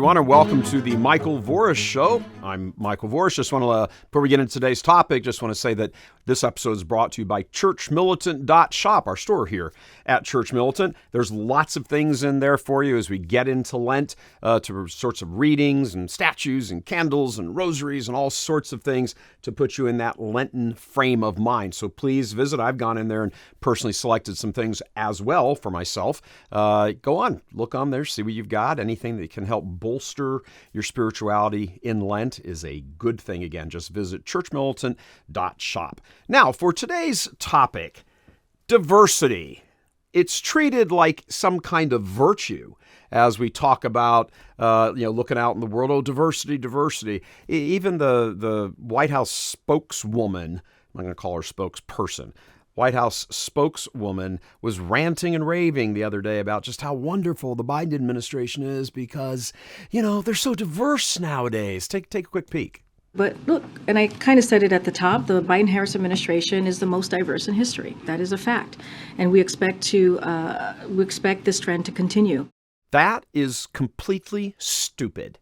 everyone, and welcome to the Michael Voris Show. I'm Michael Voris. Just want to, before we get into today's topic, just want to say that this episode is brought to you by churchmilitant.shop, our store here at Church Militant. There's lots of things in there for you as we get into Lent, to sorts of readings and statues and candles and rosaries and all sorts of things to put you in that Lenten frame of mind. So please visit. I've gone in there and personally selected some things as well for myself. Go on, look on there, see what you've got. Anything that can help bolster your spirituality in Lent is a good thing. Again, just visit churchmilitant.shop. Now, for today's topic, diversity. It's treated like some kind of virtue as we talk about, looking out in the world. Oh, diversity, diversity. Even the White House spokeswoman, I'm not going to call her spokesperson, White House spokeswoman was ranting and raving the other day about just how wonderful the Biden administration is because, they're so diverse nowadays. Take a quick peek. But look, and I kind of said it at the top, the Biden-Harris administration is the most diverse in history. That is a fact. And we expect this trend to continue. That is completely stupid.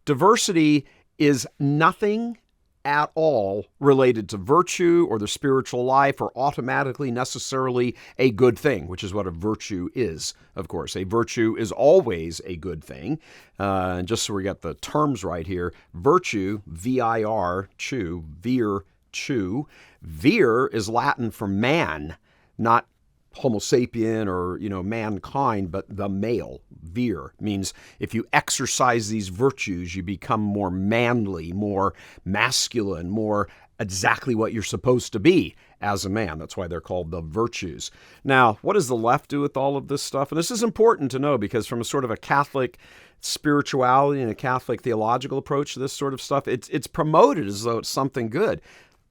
Diversity is nothing at all related to virtue or the spiritual life or automatically necessarily a good thing, which is what a virtue is, of course. A virtue is always a good thing. And just so we got the terms right here, virtue, V-I-R, chew, vir, chew. Vir is Latin for man, not Homo sapien or, mankind, but the male. Vir means if you exercise these virtues, you become more manly, more masculine, more exactly what you're supposed to be as a man. That's why they're called the virtues. Now, what does the left do with all of this stuff? And this is important to know because from a sort of a Catholic spirituality and a Catholic theological approach to this sort of stuff, it's promoted as though it's something good.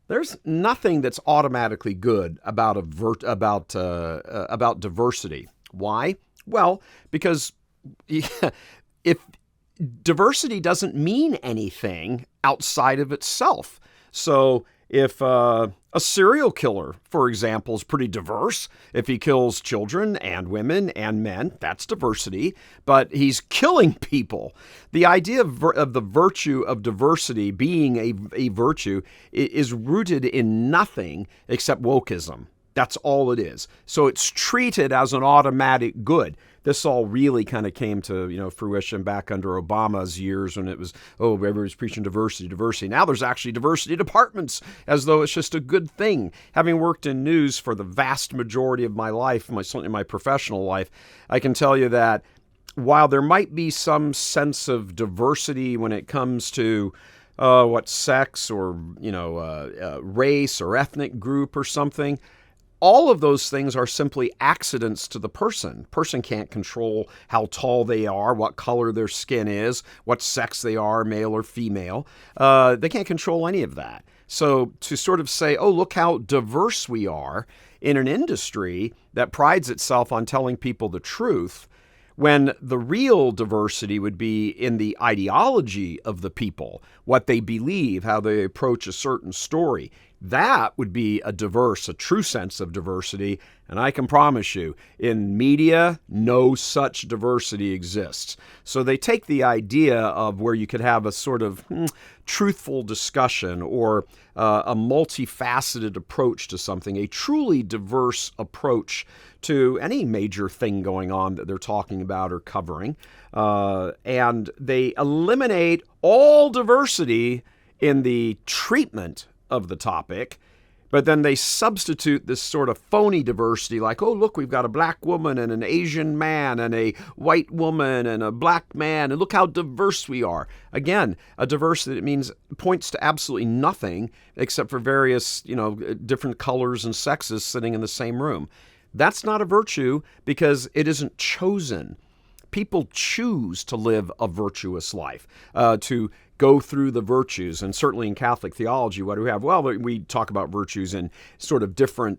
There's nothing that's automatically good about diversity. Why? Well, because if diversity doesn't mean anything outside of itself. So if a serial killer, for example, is pretty diverse, if he kills children and women and men, that's diversity, but he's killing people. The idea of the virtue of diversity being a virtue is rooted in nothing except wokeism. That's all it is. So it's treated as an automatic good. This all really kind of came to, fruition back under Obama's years when it was, everybody's preaching diversity, diversity. Now there's actually diversity departments as though it's just a good thing. Having worked in news for the vast majority of my life, certainly my professional life, I can tell you that while there might be some sense of diversity when it comes to sex or, race or ethnic group or something, all of those things are simply accidents to the person. Person can't control how tall they are, what color their skin is, what sex they are, male or female. They can't control any of that. So to sort of say, oh, look how diverse we are in an industry that prides itself on telling people the truth, when the real diversity would be in the ideology of the people, what they believe, how they approach a certain story. That would be a true sense of diversity. And I can promise you, in media, no such diversity exists. So they take the idea of where you could have a sort of truthful discussion or a multifaceted approach to something, a truly diverse approach to any major thing going on that they're talking about or covering. And they eliminate all diversity in the treatment of the topic, but then they substitute this sort of phony diversity like, oh, look, we've got a black woman and an Asian man and a white woman and a black man, and look how diverse we are. Again, a diversity that points to absolutely nothing except for various, different colors and sexes sitting in the same room. That's not a virtue because it isn't chosen. People choose to live a virtuous life, to go through the virtues. And certainly in Catholic theology, what do we have? Well, we talk about virtues in sort of different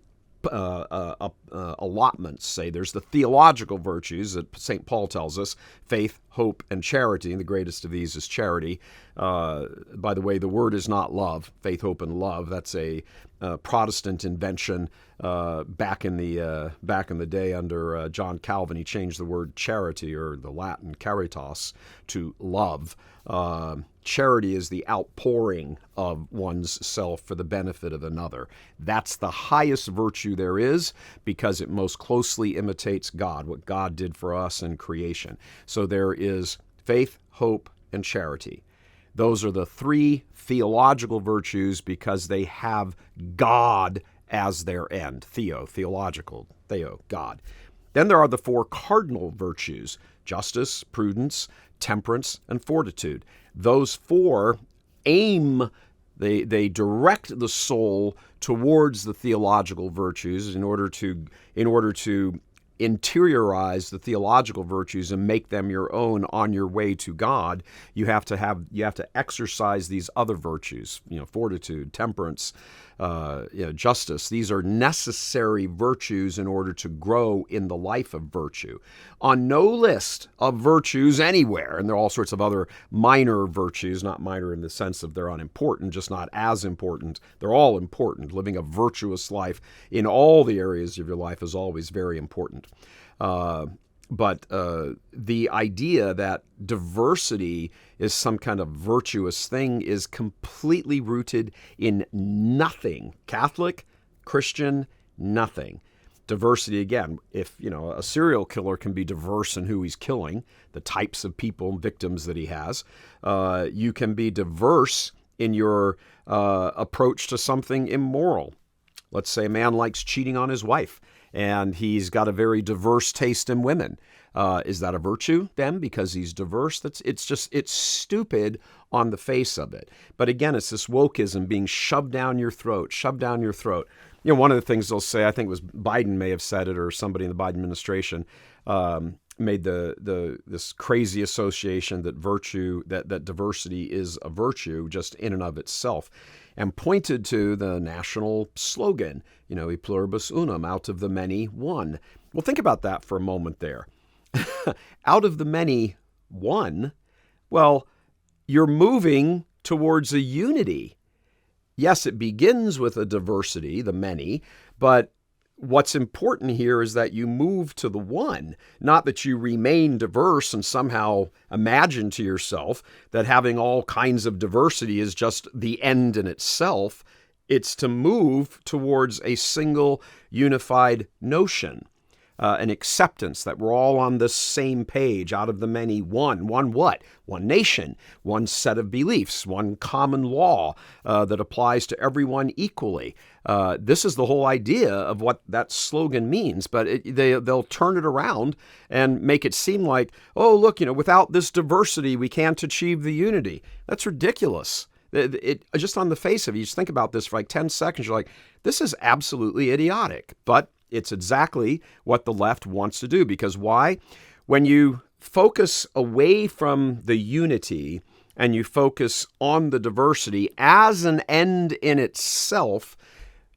allotments. Say there's the theological virtues that St. Paul tells us: faith, hope, and charity. And the greatest of these is charity. By the way, the word is not love. Faith, hope, and love. That's a Protestant invention back in the day under John Calvin. He changed the word charity, or the Latin caritas, to love. Charity is the outpouring of one's self for the benefit of another. That's the highest virtue there is, because it most closely imitates God, what God did for us in creation. So there is faith, hope, and charity. Those are the three theological virtues because they have God as their end. Theological, God. Then there are the four cardinal virtues: justice, prudence, temperance, and fortitude. Those four aim, they direct the soul towards the theological virtues in order to interiorize the theological virtues and make them your own on your way to God. You have to exercise these other virtues, fortitude, temperance, justice. These are necessary virtues in order to grow in the life of virtue. On no list of virtues anywhere, and there are all sorts of other minor virtues, not minor in the sense of they're unimportant, just not as important. They're all important. Living a virtuous life in all the areas of your life is always very important. But the idea that diversity is some kind of virtuous thing is completely rooted in nothing. Catholic, Christian, nothing. Diversity, again, if a serial killer can be diverse in who he's killing, the types of people and victims that he has, you can be diverse in your approach to something immoral. Let's say a man likes cheating on his wife, and he's got a very diverse taste in women. Is that a virtue then because he's diverse? It's stupid on the face of it. But again, it's this wokeism being shoved down your throat. One of the things they'll say, I think it was Biden may have said it, or somebody in the Biden administration made this crazy association that diversity is a virtue just in and of itself, and pointed to the national slogan, e pluribus unum, out of the many, one. Well, think about that for a moment there. Out of the many, one? Well, you're moving towards a unity. Yes, it begins with a diversity, the many, but what's important here is that you move to the one, not that you remain diverse and somehow imagine to yourself that having all kinds of diversity is just the end in itself. It's to move towards a single unified notion, an acceptance that we're all on the same page, out of the many, one. One what? One nation, one set of beliefs, one common law that applies to everyone equally. This is the whole idea of what that slogan means, but they'll turn it around and make it seem like, oh, look, without this diversity, we can't achieve the unity. That's ridiculous. It just on the face of it, you just think about this for like 10 seconds, you're like, this is absolutely idiotic. But it's exactly what the left wants to do. Because why? When you focus away from the unity and you focus on the diversity as an end in itself,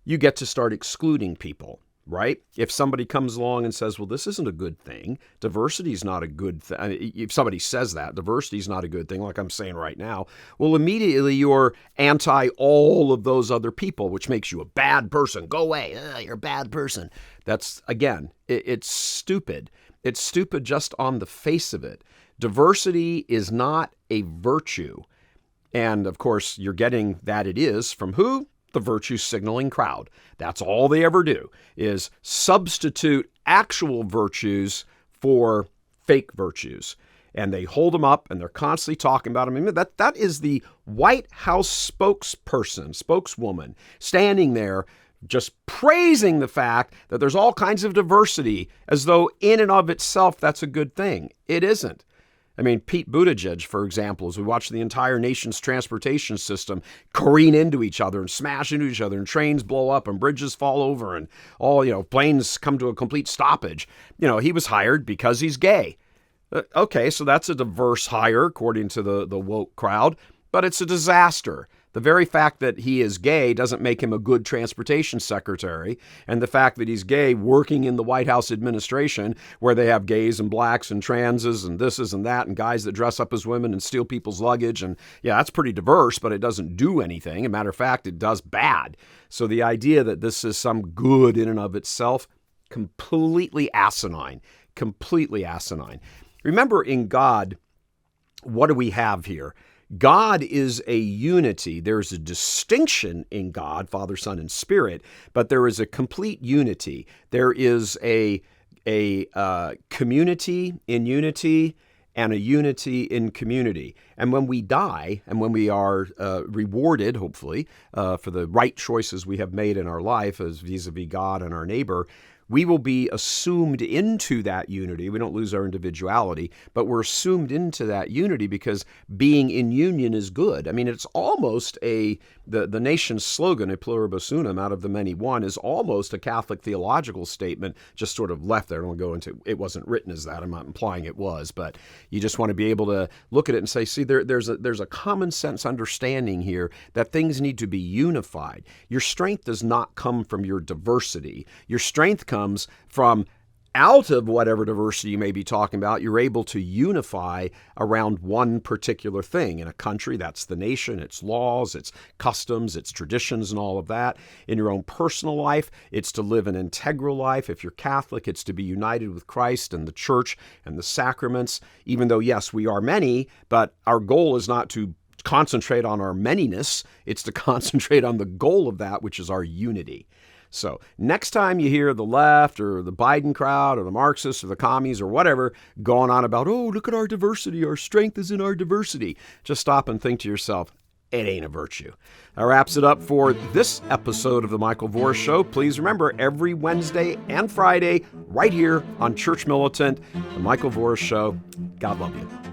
you get to start excluding people, right? If somebody comes along and says, well, this isn't a good thing, diversity is not a good thing. If somebody says that, diversity is not a good thing, like I'm saying right now, well, immediately you're anti all of those other people, which makes you a bad person. Go away. You're a bad person. That's, again, it's stupid. It's stupid just on the face of it. Diversity is not a virtue. And, of course, you're getting that it is from who? The virtue signaling crowd. That's all they ever do, is substitute actual virtues for fake virtues. And they hold them up and they're constantly talking about them. I mean, that is the White House spokeswoman, standing there just praising the fact that there's all kinds of diversity, as though in and of itself that's a good thing. It isn't. I mean, Pete Buttigieg, for example, as we watch the entire nation's transportation system careen into each other and smash into each other, and trains blow up and bridges fall over and all, planes come to a complete stoppage. He was hired because he's gay. Okay, so that's a diverse hire according to the woke crowd, but it's a disaster. The very fact that he is gay doesn't make him a good transportation secretary. And the fact that he's gay working in the White House administration, where they have gays and blacks and transes and this and that and guys that dress up as women and steal people's luggage. And yeah, that's pretty diverse, but it doesn't do anything. As a matter of fact, it does bad. So the idea that this is some good in and of itself, completely asinine. Completely asinine. Remember, in God, what do we have here? God is a unity. There's a distinction in God, Father, Son, and Spirit, but there is a complete unity. There is a community in unity and a unity in community. And when we die and when we are rewarded, hopefully, for the right choices we have made in our life as vis-a-vis God and our neighbor, we will be assumed into that unity. We don't lose our individuality, but we're assumed into that unity because being in union is good. I mean, it's almost the nation's slogan, "E pluribus unum," out of the many one, is almost a Catholic theological statement, just sort of left there. I don't go into, it wasn't written as that. I'm not implying it was, but you just want to be able to look at it and say, see, there's a common sense understanding here that things need to be unified. Your strength does not come from your diversity. Your strength comes from out of whatever diversity you may be talking about. You're able to unify around one particular thing. In a country, that's the nation, its laws, its customs, its traditions, and all of that. In your own personal life, it's to live an integral life. If you're Catholic, it's to be united with Christ and the church and the sacraments, even though, yes, we are many, but our goal is not to concentrate on our manyness. It's to concentrate on the goal of that, which is our unity. So next time you hear the left or the Biden crowd or the Marxists or the commies or whatever going on about, oh, look at our diversity, our strength is in our diversity, just stop and think to yourself, it ain't a virtue. That wraps it up for this episode of The Michael Voris Show. Please remember, every Wednesday and Friday, right here on Church Militant, The Michael Voris Show. God love you.